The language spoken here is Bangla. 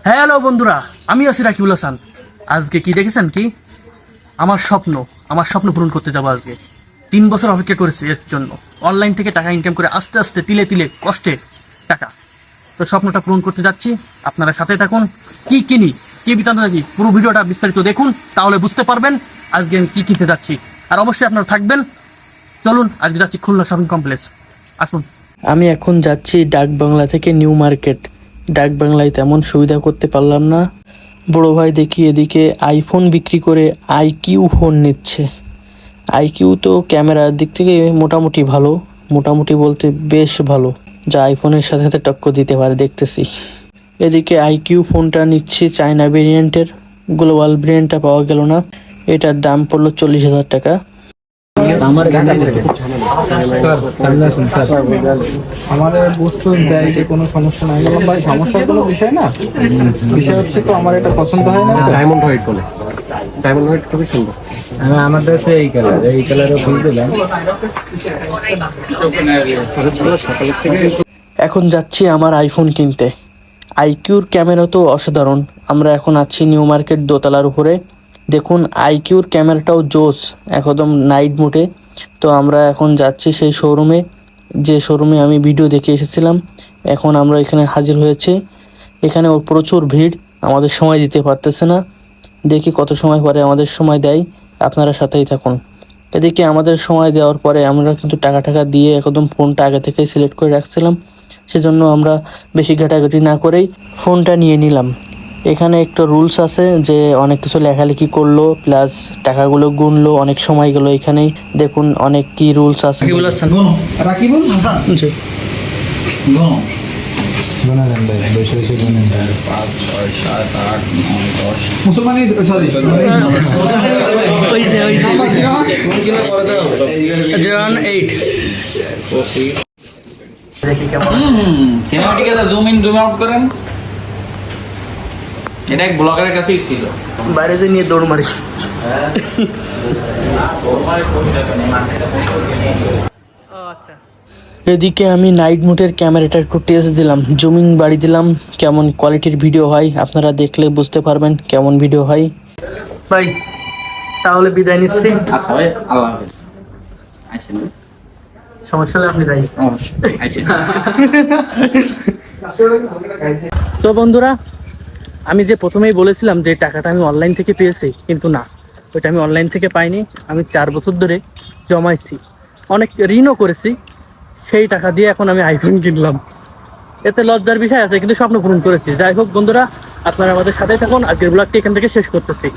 হ্যালো বন্ধুরা, আমি আছি রাকিবুল হাসান। আজকে কি দেখেছেন? কি আমার স্বপ্ন পূরণ করতে যাবো। আজকে 3 বছর অপেক্ষা করেছি এর জন্য। অনলাইন থেকে টাকা ইনকাম করে আস্তে আস্তে তিলে তিলে কষ্টে টাকা, তো স্বপ্নটা পূরণ করতে যাচ্ছি। আপনারা সাথে থাকুন। কি কিনি, কি বিতান্ত থাকি, পুরো ভিডিওটা বিস্তারিত দেখুন, তাহলে বুঝতে পারবেন আজকে আমি কি কিনতে যাচ্ছি। আর অবশ্যই আপনারা থাকবেন। চলুন, আজকে যাচ্ছি খুলনা শপিং কমপ্লেক্স। আসুন। আমি এখন যাচ্ছি ডাক বাংলা থেকে নিউ মার্কেট। ডাক বাংলায় তেমন সুবিধা করতে পারলাম না। বড় ভাই দেখি এদিকে আইফোন বিক্রি করে আইকিউ ফোন নিচ্ছে। আইকিউ তো ক্যামেরার দিক থেকে মোটামুটি ভালো, মোটামুটি বলতে বেশ ভালো, যা আইফোনের সাথে সাথে টক্কর দিতে পারে দেখতেছি। এদিকে আইকিউ ফোনটা নিচ্ছি চায়না ভেরিয়েন্টের, গ্লোবাল ভেরিয়েন্টটা পাওয়া গেল না। এটার দাম পড়লো 40,000 টাকা। আমার বস্তু দেয় কোনো সমস্যা নাই, ভাই সমস্যার কোনো বিষয় না। বিষয় হচ্ছে তো আমার এটা পছন্দ হয় না। ডায়মন্ড হোয়াইট বলে, ডায়মন্ড হোয়াইট খুবই সুন্দর। আমার কাছে এই কালারে ফুল দিলাম। এখন যাচ্ছি আমার আইফোন কিনতে। আইকিউর ক্যামেরা তো অসাধারণ। আমরা এখন আছি নিউ মার্কেট দোতলার উপরে। দেখুন আইকিউর ক্যামেরাটাও জোস, একদম নাইট মোডে। তো আমরা এখন যাচ্ছি সেই শোরুমে, যে শোরুমে আমি ভিডিও দেখে এসেছিলাম। এখন আমরা এখানে হাজির হয়েছে। এখানে ওর প্রচুর ভিড়, আমাদের সময় দিতে পারতেছে না। দেখি কত সময় পরে আমাদের সময় দেয়। আপনারা সাথেই থাকুন। এদিকে আমাদের সময় দেওয়ার পরে আমরা কিন্তু টাকা দিয়ে একদম ফোনটা আগে থেকেই সিলেক্ট করে রাখছিলাম। সেজন্য আমরা বেশি ঘাটাঘাটি না করেই ফোনটা নিয়ে নিলাম। এখানে একটা রুলস আছে যে অনেক কিছু লেখালেখি করলো, প্লাস টাকাগুলো গুনলো, অনেক সময় গেল। এখানেই দেখুন অনেক কি রুলস আছে। রাকিবুল হাসান জি। মুসলমানি সরি সিনেমাটিকে জুম ইন জুম আউট করেন। এটা এক ব্লগারের কাছেই ছিল, বাইরে যে নিয়ে দৌড় মারিস। এদিকে আমি নাইট মোডের ক্যামেরাটা একটু টেস্ট দিলাম, জুমিং বাড়ি দিলাম, কেমন কোয়ালিটির ভিডিও হয় আপনারা দেখলে বুঝতে পারবেন কেমন ভিডিও হয়। ভাই তাহলে বিদায় নিচ্ছি। আচ্ছা ভাই, আল্লাহ হাফেজ। আসেন, সমস্যা হলে আপনি যাই। আসেন। তো বন্ধুরা, আমি যে প্রথমেই বলেছিলাম যে টাকাটা আমি অনলাইন থেকে পেয়েছি, কিন্তু না, ওইটা আমি অনলাইন থেকে পাইনি। আমি 4 বছর ধরে জমাইছি, অনেক ঋণও করেছি। সেই টাকা দিয়ে এখন আমি আইফোন কিনলাম। এতে লজ্জার বিষয় আছে, কিন্তু স্বপ্ন পূরণ করেছি। যাই হোক বন্ধুরা, আপনারা আমাদের সাথে থাকুন। আজকের ব্লগটি এখান থেকে শেষ করতেছি।